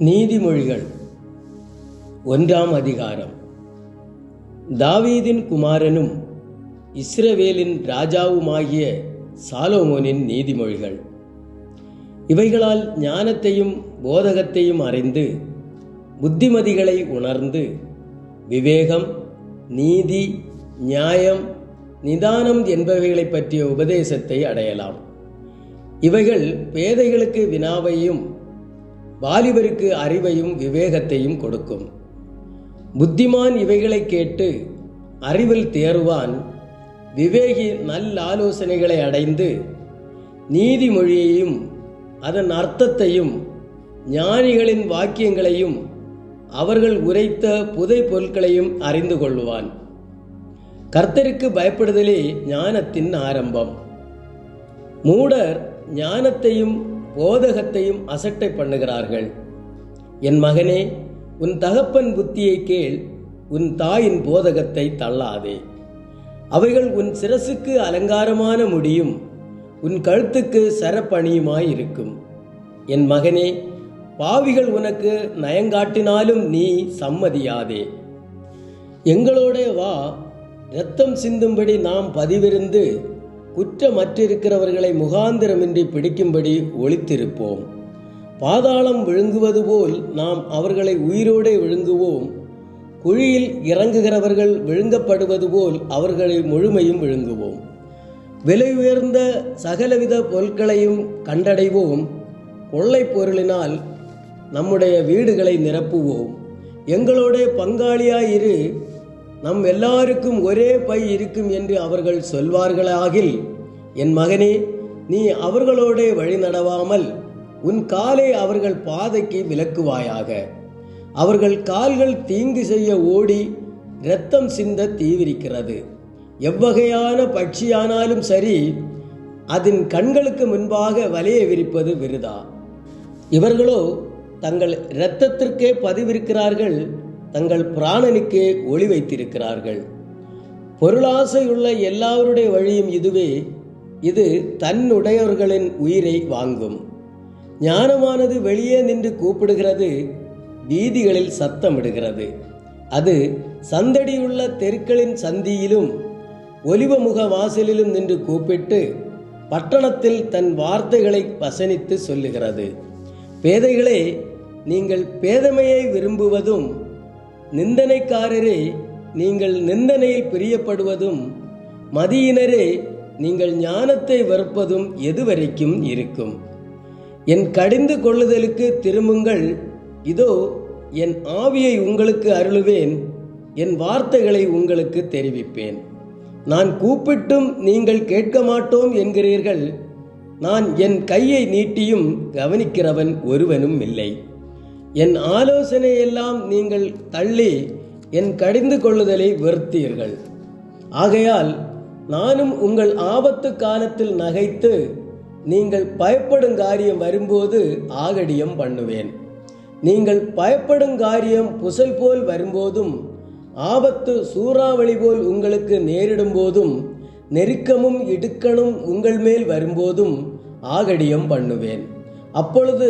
நீதிமொழிகள் 1ஆம் அதிகாரம். தாவீதின் குமாரனும் இஸ்ரவேலின் ராஜாவுமாகிய சாலொமோனின் நீதிமொழிகள். இவைகளால் ஞானத்தையும் போதகத்தையும் அறிந்து புத்திமதிகளை உணர்ந்து விவேகம், நீதி, நியாயம், நிதானம் என்பவைகளை பற்றிய உபதேசத்தை அடையலாம். இவைகள் பேதைகளுக்கு வினாவையும் வாலிபருக்கு அறிவையும் விவேகத்தையும் கொடுக்கும். புத்திமான் இவைகளை கேட்டு அறிவில் தேறுவான். விவேகி நல்லாலோசனைகளை அடைந்து நீதிமொழியையும் அதன் அர்த்தத்தையும் ஞானிகளின் வாக்கியங்களையும் அவர்கள் உரைத்த புதை பொருட்களையும் அறிந்து கொள்வான். கர்த்தருக்கு பயப்படுதலே ஞானத்தின் ஆரம்பம். மூடர் ஞானத்தையும் போதகத்தையும் அசட்டை பண்ணுகிறார்கள். என் மகனே, உன் தகப்பன் புத்தியை கேள், உன் தாயின் போதகத்தை தள்ளாதே. அவைகள் உன் சிரசுக்கு அலங்காரமான முடியும், உன் கழுத்துக்கு சரப்பணியுமாயிருக்கும். என் மகனே, பாவிகள் உனக்கு நயங்காட்டினாலும் நீ சம்மதியாதே. எங்களோட வா, இரத்தம் சிந்தும்படி நாம் பதிவிருந்து குற்றமற்றிருக்கிறவர்களை முகாந்திரமின்றி பிடிக்கும்படி ஒளித்திருப்போம். பாதாளம் விழுங்குவது போல் நாம் அவர்களை உயிரோடே விழுங்குவோம். குழியில் இறங்குகிறவர்கள் விழுங்கப்படுவது போல் அவர்களை முழுமையும் விழுங்குவோம். விலை உயர்ந்த சகலவித பொருட்களையும் கண்டடைவோம். கொள்ளை பொருளினால் நம்முடைய வீடுகளை நிரப்புவோம். எங்களோட பங்காளியாயிரு, நம் எல்லாருக்கும் ஒரே பை இருக்கும் என்று அவர்கள் சொல்வார்களாகில், என் மகனே, நீ அவர்களோட வழி நடவாமல் உன் காலை அவர்கள் பாதைக்கு விலக்குவாயாக. அவர்கள் கால்கள் தீங்கு செய்ய ஓடி இரத்தம் சிந்த தீவிரிக்கிறது. எவ்வகையான பட்சியானாலும் சரி, அதன் கண்களுக்கு முன்பாக வலையை விரிப்பது விருதா. இவர்களோ தங்கள் இரத்தத்திற்கே பதிவிருக்கிறார்கள், தங்கள் பிராணனுக்கே ஒளி வைத்திருக்கிறார்கள். பொருளாசையுள்ள எல்லாருடைய வழியும் இதுவே, இது தன்னுடையவர்களின் உயிரை வாங்கும். ஞானமானது வெளியே நின்று கூப்பிடுகிறது, வீதிகளில் சத்தமிடுகிறது. அது சந்தடியுள்ள தெருக்களின் சந்தியிலும் ஒலிவமுக வாசலிலும் நின்று கூப்பிட்டு பட்டணத்தில் தன் வார்த்தைகளை வசனித்து சொல்லுகிறது. பேதைகளே, நீங்கள் பேதமையை விரும்புவதும், நிந்தனைக்காரரே, நீங்கள் நிந்தனையில் பிரியப்படுவதும், மதியினரே, நீங்கள் ஞானத்தை வெறுப்பதும் எதுவரைக்கும் இருக்கும்? என் கடிந்து கொள்ளுதலுக்கு திரும்புங்கள். இதோ என் ஆவியை உங்களுக்கு அருளுவேன், என் வார்த்தைகளை உங்களுக்கு தெரிவிப்பேன். நான் கூப்பிட்டும் நீங்கள் கேட்க மாட்டோம் என்கிறீர்கள். நான் என் கையை நீட்டியும் கவனிக்கிறவன் ஒருவனும் இல்லை. என் ஆலோசனையெல்லாம் நீங்கள் தள்ளி என் கடிந்து கொள்ளுதலை வெறுத்தீர்கள். ஆகையால் நானும் உங்கள் ஆபத்து காலத்தில் நகைத்து நீங்கள் பயப்படும் காரியம் வரும்போது ஆகடியம் பண்ணுவேன். நீங்கள் பயப்படும் காரியம் புசல் போல் வரும்போதும், ஆபத்து சூறாவளி போல் உங்களுக்கு நேரிடும் போதும், நெருக்கமும் இடுக்கணும் உங்கள் மேல் வரும்போதும் ஆகடியம் பண்ணுவேன். அப்பொழுது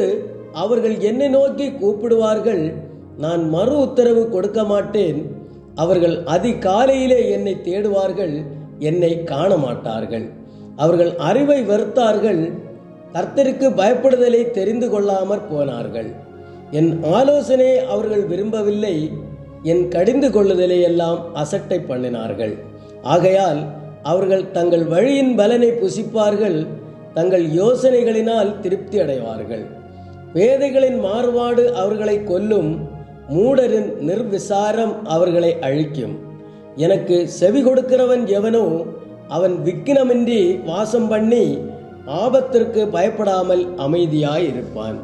அவர்கள் என்னை நோக்கி கூப்பிடுவார்கள், நான் மறு உத்தரவு கொடுக்க மாட்டேன். அவர்கள் அதிகாலையிலே என்னை தேடுவார்கள், என்னை காண மாட்டார்கள். அவர்கள் அறிவை வெறுத்தார்கள், கர்த்தருக்கு பயப்படுதலை தெரிந்து கொள்ளாமற் போனார்கள். என் ஆலோசனை அவர்கள் விரும்பவில்லை, என் கடிந்து கொள்ளுதலை எல்லாம் அசட்டை பண்ணினார்கள். ஆகையால் அவர்கள் தங்கள் வழியின் பலனை புசிப்பார்கள், தங்கள் யோசனைகளினால் திருப்தி அடைவார்கள். பேதைகளின் மாறுபாடு அவர்களை கொல்லும், மூடரின் நிர்விசாரம் அவர்களை அழிக்கும். எனக்கு செவி கொடுக்கிறவன் எவனோ அவன் விக்கினமின்றி வாசம் பண்ணி ஆபத்திற்கு பயப்படாமல் அமைதியாயிருப்பான்.